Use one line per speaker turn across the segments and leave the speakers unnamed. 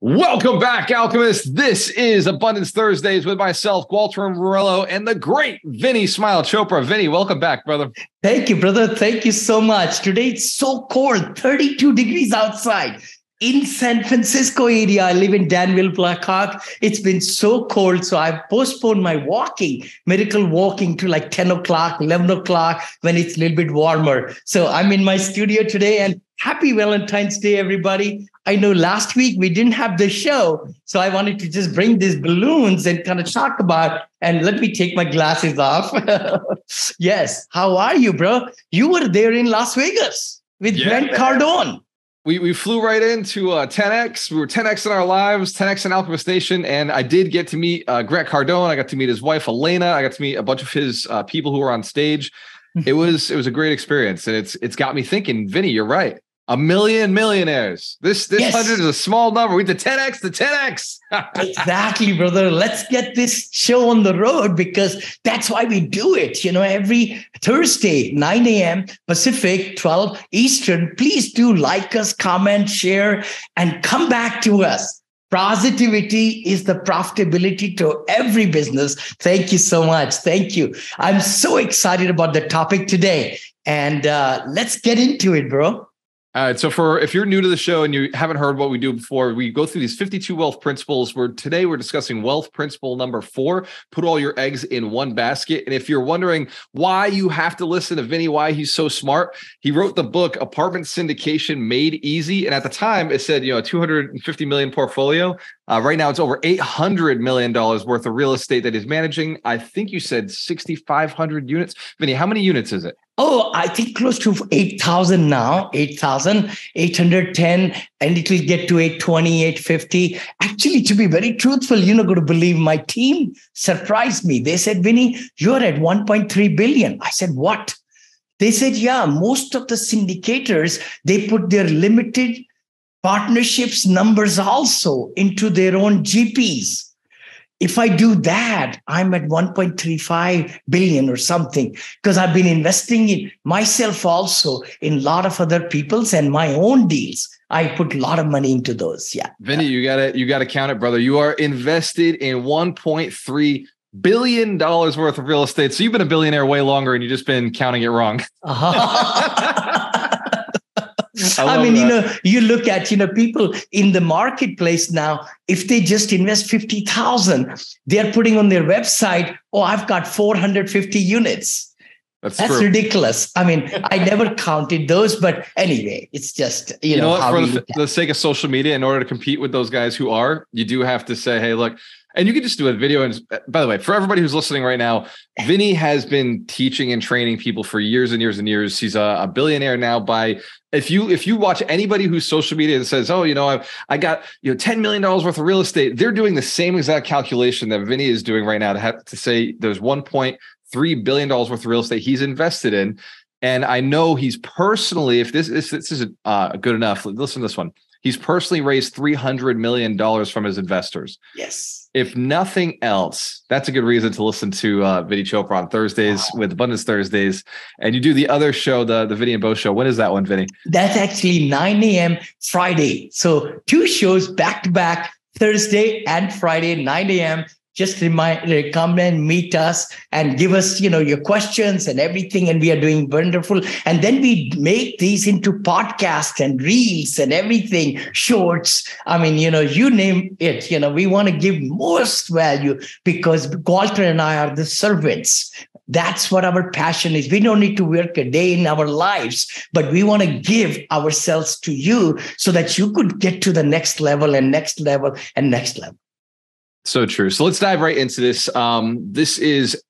Welcome back, Alchemists. This is Abundance Thursdays with myself, Walter Morello, and the great Vinny Smile Chopra. Vinny, welcome back, brother.
Thank you, brother. Thank you so much. Today it's so cold, 32 degrees outside in San Francisco area. I live in Danville, Blackhawk. It's been so cold, so I've postponed my miracle walking to like 10 o'clock, 11 o'clock when it's a little bit warmer. So I'm in my studio today, and happy Valentine's Day, everybody. I know last week we didn't have the show, so I wanted to just bring these balloons and kind of talk about, and let me take my glasses off. Yes. How are you, bro? You were there in Las Vegas with Grant Cardone.
We flew right into 10X. We were 10X in our lives, 10X in Alchemist Nation. And I did get to meet Grant Cardone. I got to meet his wife, Elena. I got to meet a bunch of his people who were on stage. It was a great experience. And it's got me thinking, Vinny, you're right. 1 million millionaires. This 100 is a small number. We did 10X to 10X.
Exactly, brother. Let's get this show on the road because that's why we do it. You know, every Thursday, 9 a.m. Pacific, 12 Eastern. Please do like us, comment, share, and come back to us. Positivity is the profitability to every business. Thank you so much. Thank you. I'm so excited about the topic today. And let's get into it, bro.
All right. So if you're new to the show and you haven't heard what we do before, we go through these 52 wealth principles where today we're discussing wealth principle number 4, put all your eggs in one basket. And if you're wondering why you have to listen to Vinny, why he's so smart, he wrote the book Apartment Syndication Made Easy. And at the time it said, a 250 million portfolio. Right now it's over $800 million worth of real estate that he's managing. I think you said 6,500 units. Vinny, how many units is it?
Oh, I think close to 8,000 now, 8,810, and it will get to 820, 850. Actually, to be very truthful, you're not going to believe my team surprised me. They said, Vinny, you're at 1.3 billion. I said, what? They said, yeah, most of the syndicators, they put their limited partnerships numbers also into their own GPs. If I do that, I'm at 1.35 billion or something, because I've been investing in myself also in a lot of other people's and my own deals. I put a lot of money into those. Yeah.
Vinny, you gotta count it, brother. You are invested in $1.3 billion worth of real estate. So you've been a billionaire way longer and you've just been counting it wrong.
I mean, you look at, people in the marketplace now, if they just invest 50,000, they're putting on their website, oh, I've got 450 units. That's true. Ridiculous. I mean, I never counted those, but anyway, it's just,
you know what, for the sake of social media, in order to compete with those guys you do have to say, hey, look, and you can just do a video. And by the way, for everybody who's listening right now, Vinny has been teaching and training people for years and years and years. He's a billionaire now if you watch anybody who's social media that says, oh, I got $10 million worth of real estate, they're doing the same exact calculation that Vinny is doing right now to say there's $1.3 billion worth of real estate he's invested in. And I know he's personally, if this isn't good enough, listen to this one. He's personally raised $300 million from his investors.
Yes.
If nothing else, that's a good reason to listen to Vinny Chopra on Thursdays with Abundance Thursdays. And you do the other show, the Vinny and Bo show. When is that one, Vinny?
That's actually 9 a.m. Friday. So 2 shows back to back, Thursday and Friday, 9 a.m. Just come and meet us and give us, your questions and everything. And we are doing wonderful. And then we make these into podcasts and reels and everything, shorts. I mean, you name it, we want to give most value because Walter and I are the servants. That's what our passion is. We don't need to work a day in our lives, but we want to give ourselves to you so that you could get to the next level and next level and next level.
So true. So let's dive right into this. This is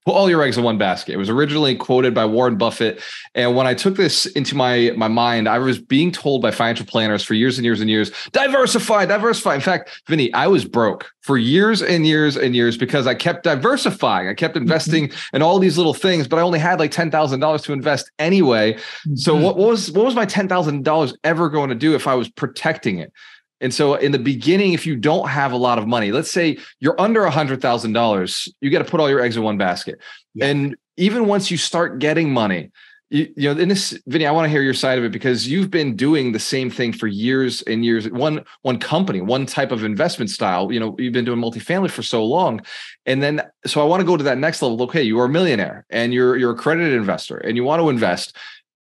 put all your eggs in one basket. It was originally quoted by Warren Buffett. And when I took this into my mind, I was being told by financial planners for years and years and years, diversify. In fact, Vinny, I was broke for years and years and years because I kept diversifying. I kept investing in all these little things, but I only had like $10,000 to invest anyway. So what was my $10,000 ever going to do if I was protecting it? And so in the beginning, if you don't have a lot of money, let's say you're under $100,000, you got to put all your eggs in one basket. Yeah. And even once you start getting money, In this, Vinny, I want to hear your side of it, because you've been doing the same thing for years and years. One company, one type of investment style. You've been doing multifamily for so long, and then so I want to go to that next level. Okay, you are a millionaire and you're a accredited investor and you want to invest.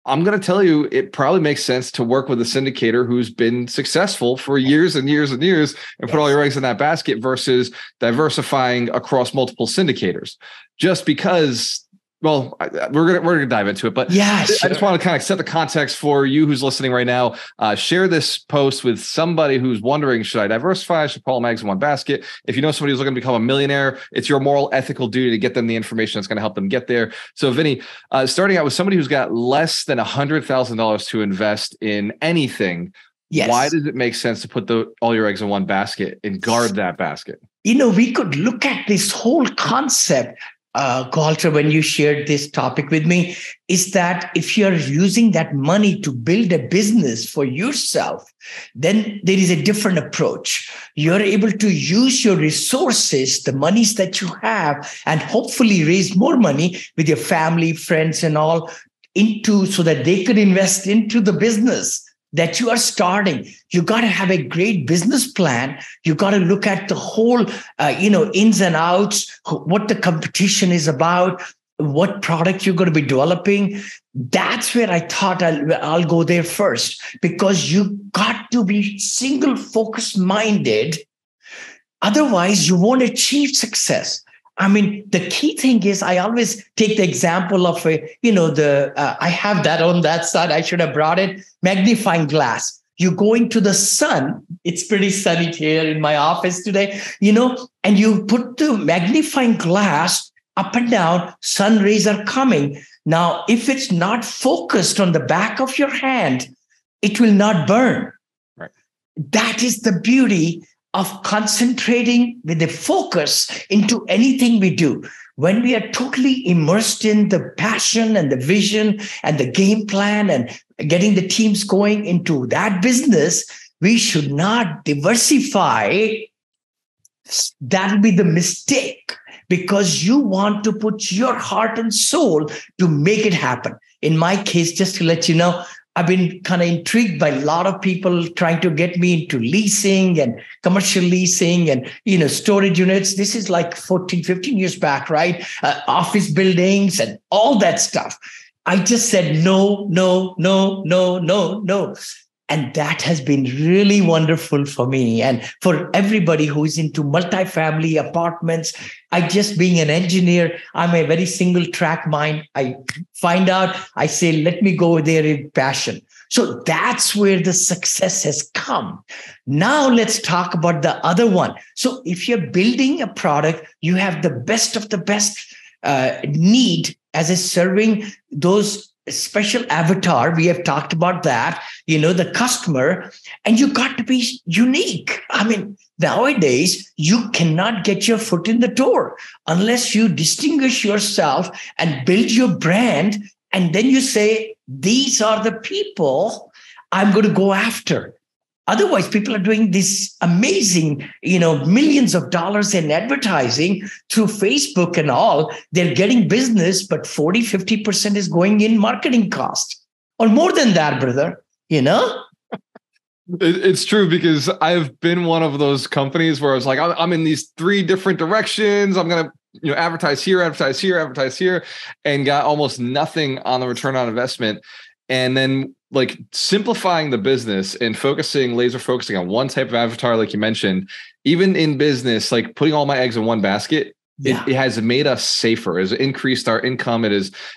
I'm going to tell you, it probably makes sense to work with a syndicator who's been successful for years and years and years and put all your eggs in that basket versus diversifying across multiple syndicators. Just because. Well, we're gonna dive into it, but
yeah, sure.
I just want to kind of set the context for you who's listening right now. Share this post with somebody who's wondering, should I diversify? Should I put all my eggs in one basket? If you know somebody who's looking to become a millionaire, it's your moral, ethical duty to get them the information that's going to help them get there. So, Vinny, starting out with somebody who's got less than $100,000 to invest in anything, yes. Why does it make sense to put all your eggs in one basket and guard that basket?
We could look at this whole concept. Walter, when you shared this topic with me, is that if you're using that money to build a business for yourself, then there is a different approach. You're able to use your resources, the monies that you have, and hopefully raise more money with your family, friends, and all so that they could invest into the business that you are starting. You got to have a great business plan. You got to look at the whole, ins and outs, what the competition is about, what product you're going to be developing. That's where I thought I'll go there first, because you got to be single focus minded. Otherwise, you won't achieve success. I mean, the key thing is, I always take the example of I have that on that side. I should have brought it. Magnifying glass. You go into the sun. It's pretty sunny here in my office today, and you put the magnifying glass up and down. Sun rays are coming. Now, if it's not focused on the back of your hand, it will not burn.
Right.
That is the beauty of concentrating with the focus into anything we do. When we are totally immersed in the passion and the vision and the game plan and getting the teams going into that business, we should not diversify. That'll be the mistake, because you want to put your heart and soul to make it happen. In my case, just to let you know, I've been kind of intrigued by a lot of people trying to get me into leasing and commercial leasing and, storage units. This is like 14, 15 years back, right? Office buildings and all that stuff. I just said, no. And that has been really wonderful for me and for everybody who is into multifamily apartments. Being an engineer, I'm a very single track mind. I find out, I say, let me go there in passion. So that's where the success has come. Now let's talk about the other one. So if you're building a product, you have the best of the best need as a serving those special avatar. We have talked about that, the customer, and you got to be unique. I mean, nowadays, you cannot get your foot in the door unless you distinguish yourself and build your brand. And then you say, these are the people I'm going to go after. Otherwise, people are doing this amazing, millions of dollars in advertising through Facebook and all. They're getting business, but 40, 50% is going in marketing cost, or more than that, brother,
It's true, because I've been one of those companies where I was like, I'm in these three different directions. I'm going to advertise here, and got almost nothing on the return on investment. And then like simplifying the business and laser focusing on one type of avatar, like you mentioned, even in business, like putting all my eggs in one basket, it has made us safer. It has increased our income. It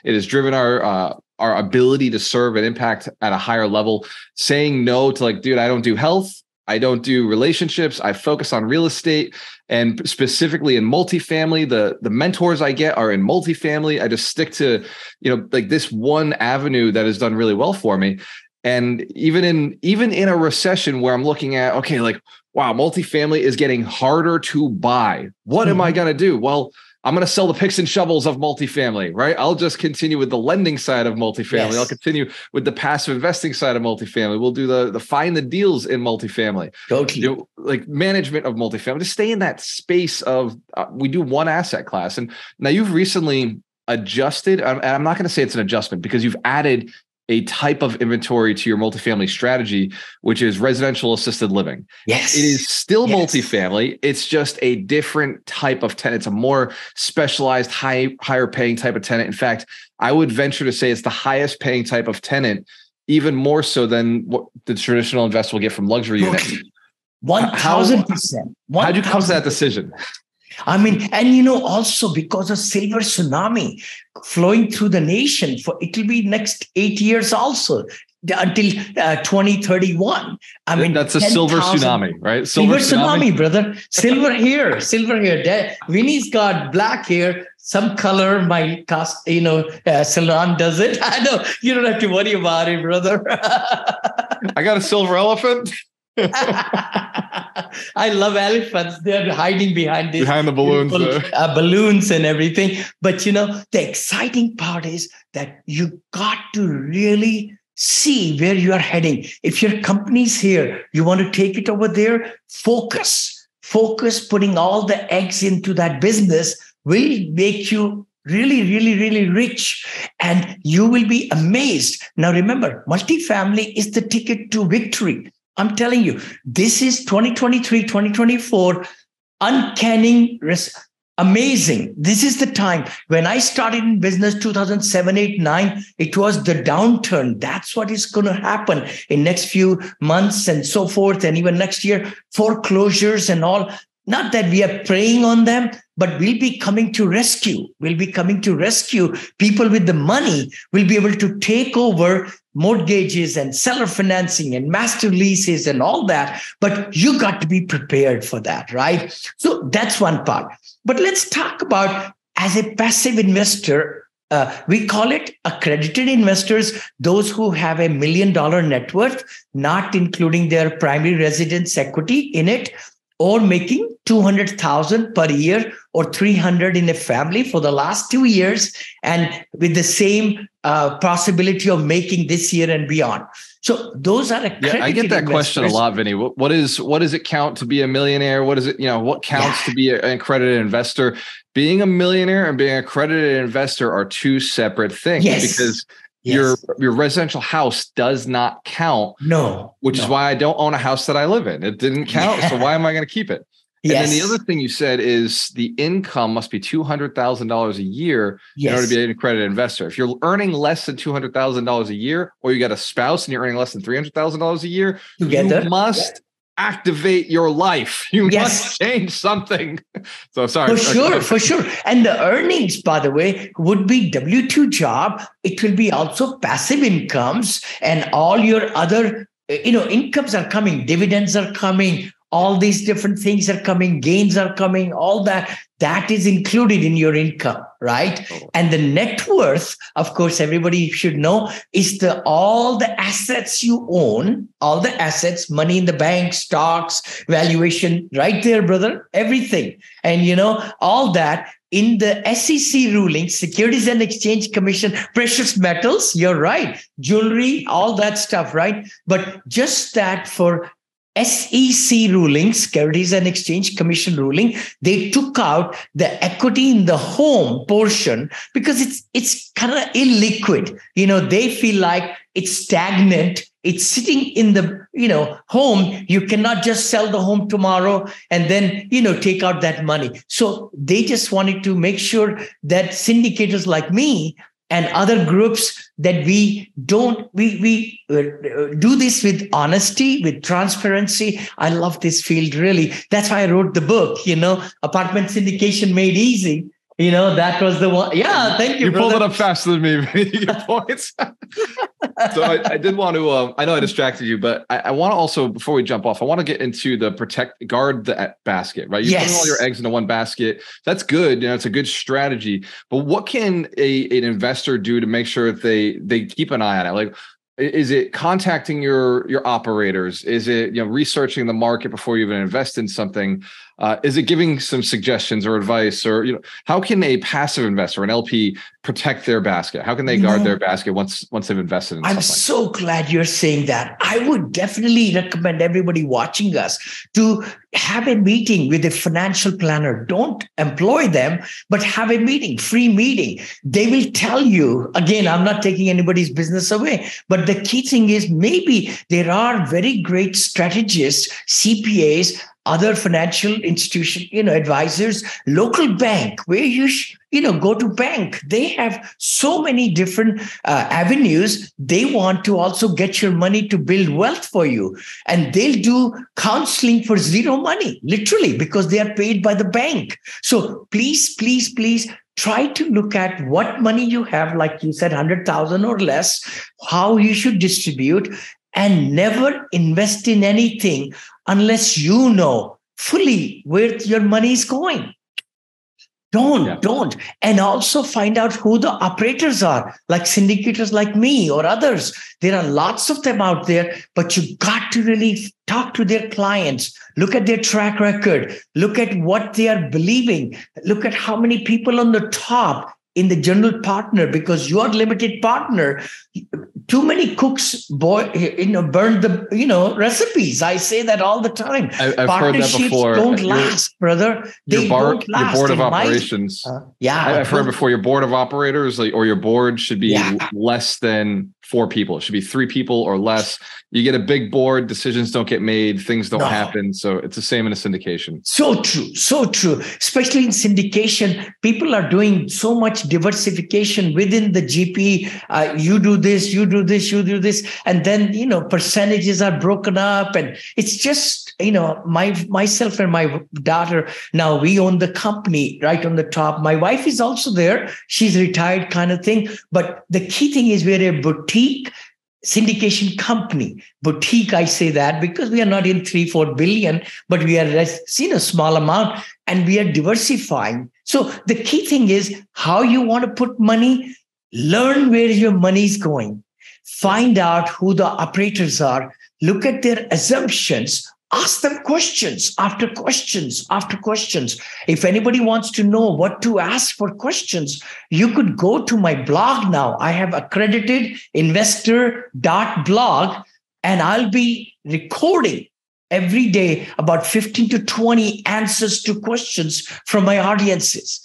has driven our ability to serve and impact at a higher level. Saying no to dude, I don't do health. I don't do relationships. I focus on real estate, and specifically in multifamily. The mentors I get are in multifamily. I just stick to, this one avenue that has done really well for me. And even in a recession where I'm looking at, okay, wow, multifamily is getting harder to buy. What am I going to do? Well, I'm going to sell the picks and shovels of multifamily, right? I'll just continue with the lending side of multifamily. Yes. I'll continue with the passive investing side of multifamily. We'll do the find the deals in multifamily.
Totally.
Management of multifamily. Just stay in that space of we do one asset class. And now you've recently adjusted, and I'm not going to say it's an adjustment because you've added a type of inventory to your multifamily strategy, which is residential assisted living.
Yes.
It is still multifamily. It's just a different type of tenant. It's a more specialized, higher paying type of tenant. In fact, I would venture to say it's the highest paying type of tenant, even more so than what the traditional investor will get from luxury units.
1,000%.
How'd you come to that decision?
I mean, and also because of silver tsunami flowing through the nation it will be next 8 years also until 2031. I mean,
that's a silver tsunami, right?
Silver tsunami, brother. Silver here. Vinny's got black hair, some color. My salon does it. I know you don't have to worry about it, brother.
I got a silver elephant.
I love elephants. They're hiding behind
the balloons,
balloons and everything. But the exciting part is that you got to really see where you are heading. If your company's here, you want to take it over there, focus, putting all the eggs into that business will make you really, really, really rich. And you will be amazed. Now, remember, multifamily is the ticket to victory. I'm telling you, this is 2023, 2024, uncanny, amazing. This is the time. When I started in business 2007, 8, 9, it was the downturn. That's what is going to happen in next few months and so forth. And even next year, foreclosures and all. Not that we are preying on them, but we'll be coming to rescue. People with the money will be able to take over mortgages and seller financing and master leases and all that. But you got to be prepared for that, right? So that's one part. But let's talk about as a passive investor. We call it accredited investors, those who have $1 million net worth, not including their primary residence equity in it, or making 200,000 per year or 300 in a family for the last 2 years, and with the same possibility of making this year and beyond. So those are accredited
I get that
investors.
question a lot, Vinny. What does it count to be a millionaire? What is it? What counts to be an accredited investor? Being a millionaire and being an accredited investor are two separate things because your residential house does not count. Which is why I don't own a house that I live in. It didn't count. So why am I going to keep it? And then the other thing you said is the income must be $200,000 a year in order to be an accredited investor. If you're earning less than $200,000 a year, or you got a spouse and you're earning less than $300,000 a year, you must activate your life. You must change something. So sorry.
For sure. And the earnings, by the way, would be W-2 job. It will be also passive incomes, and all your other, incomes are coming, dividends are coming, all these different things are coming, gains are coming, all that is included in your income, right? And the net worth, of course, everybody should know, is all the assets you own, all the assets, money in the bank, stocks, valuation, right there, brother, everything. And all that in the SEC ruling, Securities and Exchange Commission, precious metals, you're right, jewelry, all that stuff, right? But just that for SEC ruling, Securities and Exchange Commission ruling, they took out the equity in the home portion because it's kind of illiquid. They feel like it's stagnant. It's sitting in the home. You cannot just sell the home tomorrow and then take out that money. So they just wanted to make sure that syndicators like me and other groups, that we do this with honesty, with transparency. I love this field, really. That's why I wrote the book, Apartment Syndication Made Easy. That was the one. Yeah, thank you.
You pulled it up faster than me. Your points. So I did want to. I know I distracted you, but I want to also, before we jump off, I want to get into the guard the basket. Right, you're putting all your eggs into one basket. That's good. It's a good strategy. But what can an investor do to make sure that they keep an eye on it? Like, is it contacting your operators? Is it researching the market before you even invest in something? Is it giving some suggestions or advice? Or how can a passive investor, an LP, protect their basket? How can they guard their basket once they've invested in something?
I'm so glad you're saying that. I would definitely recommend everybody watching us to have a meeting with a financial planner. Don't employ them, but have a meeting, free meeting. They will tell you, again, I'm not taking anybody's business away, but the key thing is maybe there are very great strategists, CPAs, other financial institution, advisors, local bank where you go to bank. They have so many different avenues. They want to also get your money to build wealth for you. And they'll do counseling for zero money, literally, because they are paid by the bank. So please, please, please try to look at what money you have, like you said, 100,000 or less, how you should distribute, and never invest in anything unless you know fully where your money is going. Don't. And also find out who the operators are, like syndicators like me or others. There are lots of them out there, but you got to really talk to their clients, look at their track record, look at what they are believing, look at how many people on the top in the general partner, because you are limited partner. Too many cooks burn the recipes. I say that all the time.
I've heard that before.
Don't last, brother. They don't last.
Your board of operations. I've heard before. Your board of operators, or your board, should be less than 4 people. It should be 3 people or less. You get a big board, decisions don't get made, things don't happen. So it's the same in a syndication. So true. Especially in syndication, people are doing so much diversification within the GP. You do this, you do this, you do this. And then, percentages are broken up. And it's just, myself and my daughter, now we own the company right on the top. My wife is also there. She's retired kind of thing. But the key thing is we're a boutique syndication company. Boutique, I say that because we are not in 3-4 billion, but we are a small amount, and we are diversifying. So the key thing is how you want to put money. Learn where your money is going. Find out who the operators are. Look at their assumptions. Ask them questions after questions after questions. If anybody wants to know what to ask for questions, you could go to my blog now. I have accreditedinvestor.blog, and I'll be recording every day about 15 to 20 answers to questions from my audiences.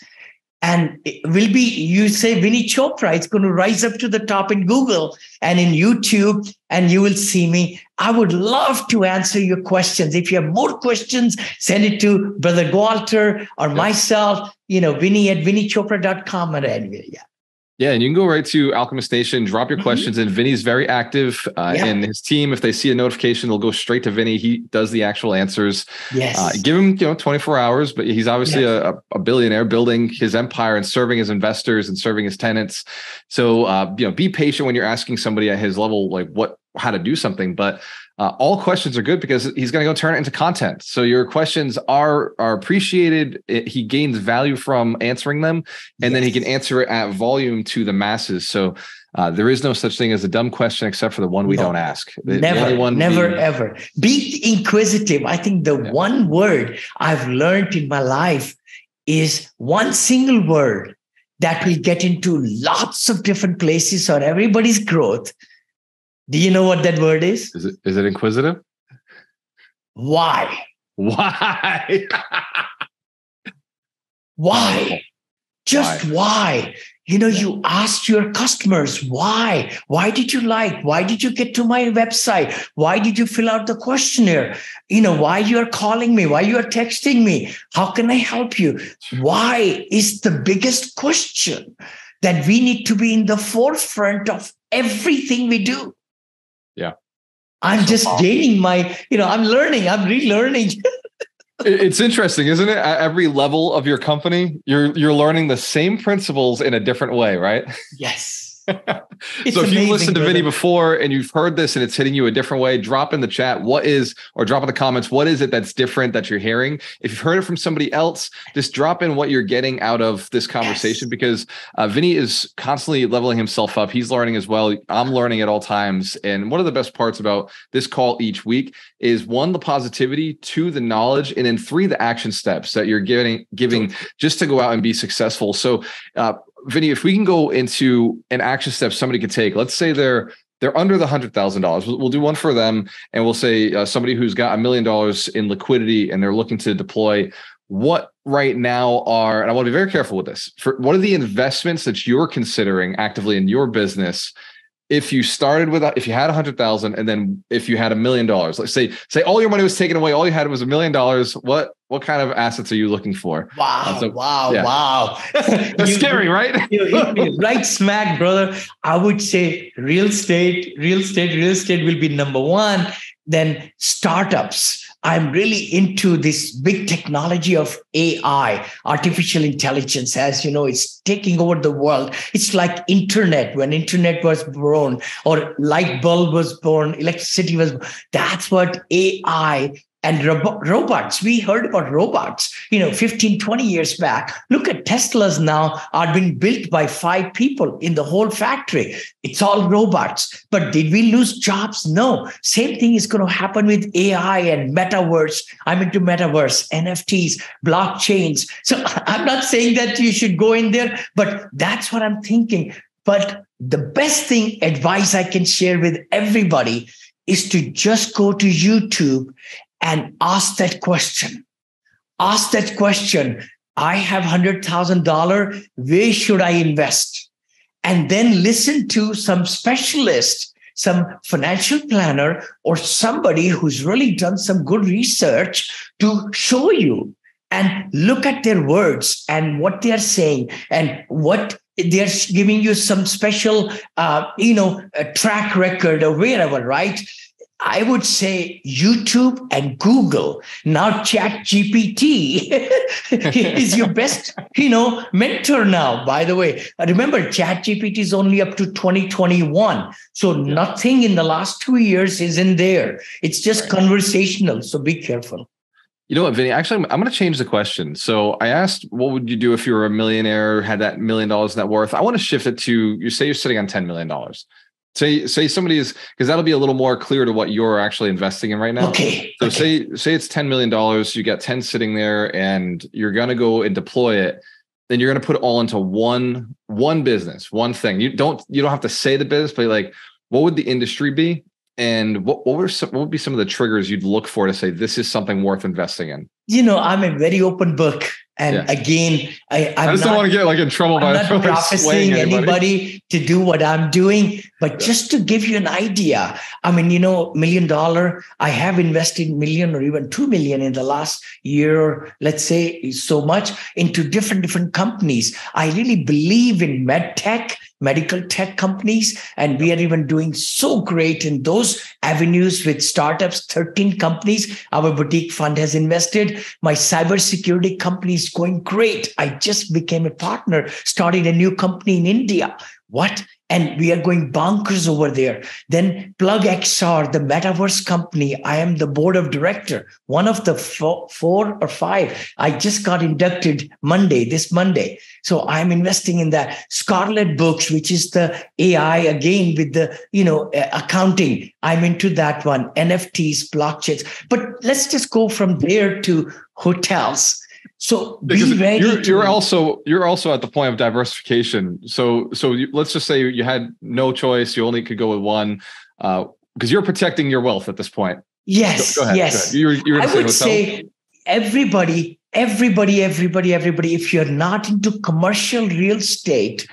And it will be, you say Vinny Chopra, it's going to rise up to the top in Google and in YouTube, and you will see me. I would love to answer your questions. If you have more questions, send it to Brother Walter or myself, Vinny at vinnychopra.com or anywhere. Yeah, and you can go right to Alchemist Nation, drop your questions, and Vinny's very active. And his team, if they see a notification, they'll go straight to Vinny. He does the actual answers.
Yes.
Give him 24 hours, but he's obviously a billionaire building his empire and serving his investors and serving his tenants. So be patient when you're asking somebody at his level, like how to do something. But all questions are good because he's going to go turn it into content. So your questions are appreciated. He gains value from answering them, and then he can answer it at volume to the masses. So there is no such thing as a dumb question except for the one we don't ask.
Never, ever. Be inquisitive. I think the one word I've learned in my life is one single word that will get into lots of different places or everybody's growth. Do you know what that word is?
Is it inquisitive?
Why?
Why?
Why? Just why? You asked your customers, why? Why did you like? Why did you get to my website? Why did you fill out the questionnaire? Why you are calling me? Why you are texting me? How can I help you? Why is the biggest question that we need to be in the forefront of everything we do.
Yeah.
I'm just gaining I'm learning, I'm relearning.
It's interesting, isn't it? At every level of your company, you're learning the same principles in a different way, right?
Yes.
So if you've listened to Vinny before and you've heard this and it's hitting you a different way, drop in the chat or drop in the comments, what is it that's different that you're hearing? If you've heard it from somebody else, just drop in what you're getting out of this conversation, because Vinny is constantly leveling himself up. He's learning as well. I'm learning at all times. And one of the best parts about this call each week is 1, the positivity, 2, the knowledge, and then 3, the action steps that you're giving just to go out and be successful. So Vinny, if we can go into an action step somebody could take, let's say they're they're under the $100,000. We'll do one for them, and we'll say somebody who's got $1 million in liquidity and they're looking to deploy. What right now are, and I want to be very careful with this, for what are the investments that you're considering actively in your business? If you started with, if you had 100,000, and then if you had $1 million, let's say all your money was taken away, all you had was $1 million. What kind of assets are you looking for?
Wow.
That's scary, right?
You hit me right smack, brother. I would say real estate will be number one. Then startups. I'm really into this big technology of AI, artificial intelligence. As you know, it's taking over the world. It's like internet. When internet was born, or light bulb was born, electricity was born. That's what AI and robots. We heard about robots, 15, 20 years back. Look at Teslas now are being built by 5 people in the whole factory. It's all robots. But did we lose jobs? No. Same thing is going to happen with AI and metaverse. I'm into metaverse, NFTs, blockchains. So I'm not saying that you should go in there, but that's what I'm thinking. But the best advice I can share with everybody is to just go to YouTube and ask that question. Ask that question. I have $100,000. Where should I invest? And then listen to some specialist, some financial planner, or somebody who's really done some good research to show you, and look at their words and what they're saying and what they're giving you some special, a track record or wherever, right? I would say YouTube and Google. Now ChatGPT is your best, mentor now, by the way. Remember, ChatGPT is only up to 2021. So nothing in the last 2 years is in there. It's just conversational. So be careful.
You know what, Vinny? Actually, I'm going to change the question. So I asked, what would you do if you were a millionaire, had that $1 million net worth? I want to shift it to, you say you're sitting on $10 million. Say somebody is, because that'll be a little more clear to what you're actually investing in right now.
Okay.
So say it's $10 million, you got 10 sitting there and you're going to go and deploy it. Then you're going to put it all into one business, one thing. You don't have to say the business, but like, what would the industry be? And what would be some of the triggers you'd look for to say, this is something worth investing in?
I'm a very open book. And again, I
just don't want to get in trouble by
not prophesying anybody to do what I'm doing, but just to give you an idea. I mean, $1 million, I have invested $1 million or even $2 million in the last year, let's say, so much into different companies. I really believe in medical tech companies, and we are even doing so great in those avenues with startups. 13 companies our boutique fund has invested. My cybersecurity company is going great. I just became a partner, started a new company in India. And we are going bonkers over there. Then Plug XR, the metaverse company, I am the board of director, one of the 4 or 5. I just got inducted this Monday. So I'm investing in that. Scarlet Books, which is the AI again with the, accounting. I'm into that one. NFTs, blockchains. But let's just go from there to hotels. So be ready.
You're also at the point of diversification. So let's just say you had no choice. You only could go with one, because you're protecting your wealth at this point.
Yes.
Go ahead.
Yes.
I would
say everybody. If you're not into commercial real estate,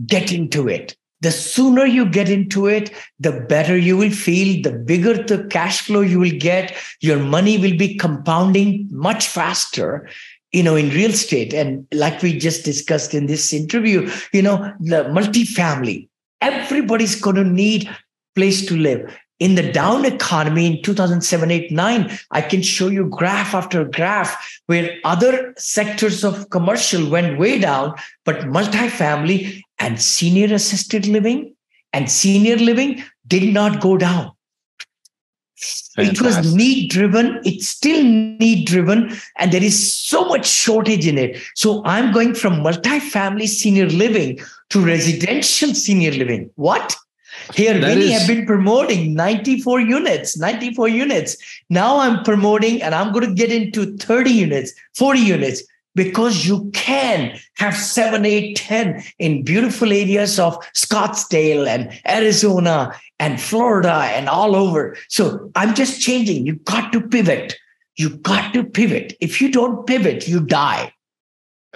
get into it. The sooner you get into it, the better you will feel, the bigger the cash flow you will get. Your money will be compounding much faster, in real estate. And like we just discussed in this interview, the multifamily, everybody's going to need a place to live. In the down economy in 2007, 8, 9, I can show you graph after graph where other sectors of commercial went way down, but multifamily and senior assisted living and senior living did not go down. Fantastic. It was need driven. It's still need driven. And there is so much shortage in it. So I'm going from multifamily senior living to residential senior living. What? Here, many have been promoting 94 units. Now I'm promoting, and I'm going to get into 30 units, 40 units. because you can have 7, 8, 10 in beautiful areas of Scottsdale and Arizona and Florida and all over. So I'm just changing. You got to pivot. You got to pivot. If you don't pivot, you die.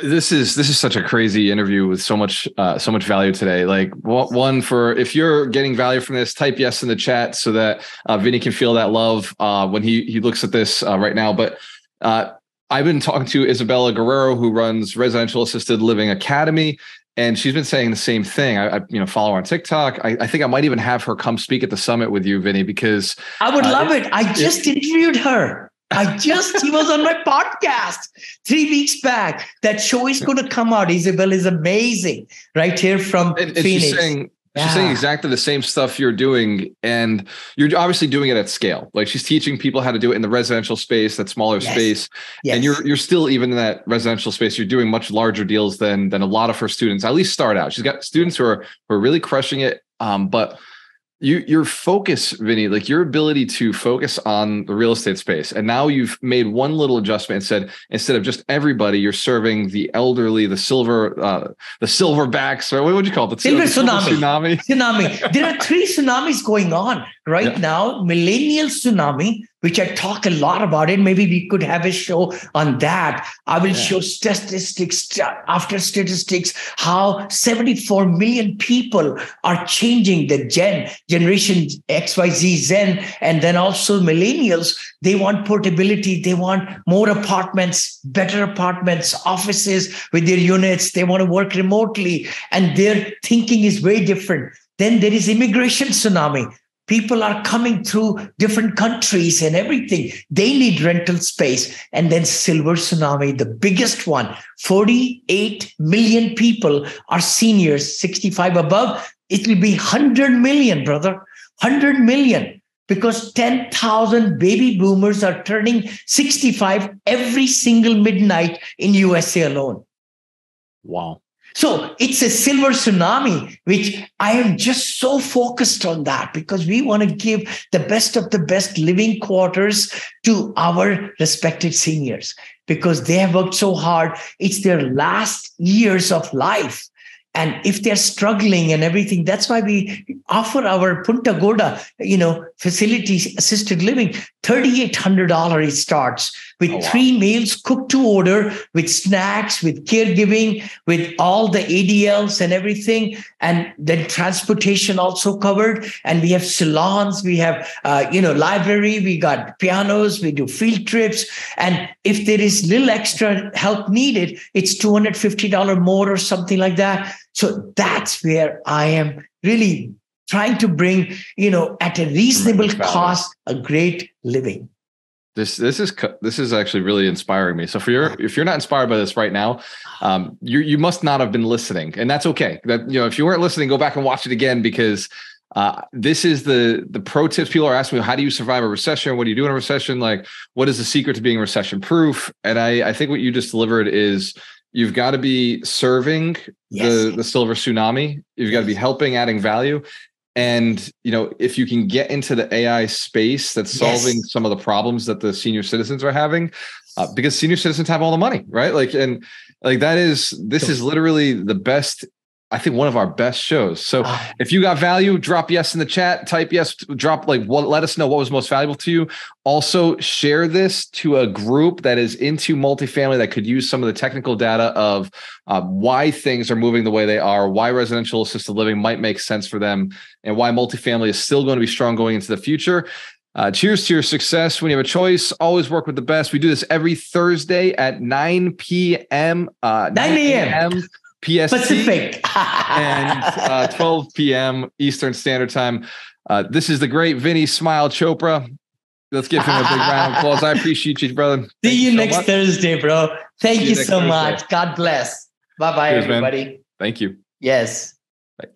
This is such a crazy interview with so much value today. Like one, for if you're getting value from this, type yes in the chat so that Vinny can feel that love when he looks at this right now. But I've been talking to Isabella Guerrero, who runs Residential Assisted Living Academy, and she's been saying the same thing. I follow her on TikTok. I think I might even have her come speak at the summit with you, Vinny, because
I would love it. I just interviewed her. He was on my podcast 3 weeks back. That show is going to come out. Isabel is amazing, right here from Phoenix.
She's saying exactly the same stuff you're doing, and you're obviously doing it at scale. Like, she's teaching people how to do it in the residential space, that smaller space. Yes. And you're still, even in that residential space, you're doing much larger deals than a lot of her students at least start out. She's got students who are really crushing it. But your focus, Vinny, like your ability to focus on the real estate space. And now you've made one little adjustment and said, instead of just everybody, you're serving the elderly, the silverbacks, or what would you call it?
Silver tsunami. There are 3 tsunamis going on right now. Millennial tsunami, which I talk a lot about it. Maybe we could have a show on that. I will show statistics after statistics, how 74 million people are changing the generation XYZ Zen, and then also millennials. They want portability. They want more apartments, better apartments, offices with their units. They want to work remotely, and their thinking is very different. Then there is immigration tsunami. People are coming through different countries and everything. They need rental space. And then silver tsunami, the biggest one. 48 million people are seniors, 65 above. It will be 100 million, brother. 100 million. Because 10,000 baby boomers are turning 65 every single midnight in USA alone.
Wow.
So it's a silver tsunami, which I am just so focused on that, because we want to give the best of the best living quarters to our respected seniors, because they have worked so hard. It's their last years of life. And if they're struggling and everything, that's why we offer our Punta Gorda, facilities, assisted living, $3,800 it starts with 3 meals cooked to order, with snacks, with caregiving, with all the ADLs and everything. And then transportation also covered. And we have salons, we have, library, we got pianos, we do field trips. And if there is little extra help needed, it's $250 more or something like that. So that's where I am really trying to bring, at a reasonable cost, a great living.
This is actually really inspiring me. So if you're not inspired by this right now, you must not have been listening, and that's okay. That, if you weren't listening, go back and watch it again, because this is the pro tips. People are asking me, how do you survive a recession? What do you do in a recession? Like, what is the secret to being recession proof? And I think what you just delivered is, you've got to be serving the silver tsunami. You've got to be helping, adding value. And, if you can get into the AI space that's solving some of the problems that the senior citizens are having, because senior citizens have all the money, right? This is literally the best, I think, one of our best shows. So if you got value, drop yes in the chat, type yes, let us know what was most valuable to you. Also, share this to a group that is into multifamily that could use some of the technical data of why things are moving the way they are, why residential assisted living might make sense for them, and why multifamily is still going to be strong going into the future. Cheers to your success. When you have a choice, always work with the best. We do this every Thursday at 9 p.m. 9 a.m. PST
Pacific
and 12 p.m. Eastern Standard Time. This is the great Vinny Smile Chopra. Let's give him a big round of applause. I appreciate you, brother.
See you next Thursday, bro. Thank you so much. God bless. Bye-bye, everybody.
Man. Thank you.
Yes.
Bye.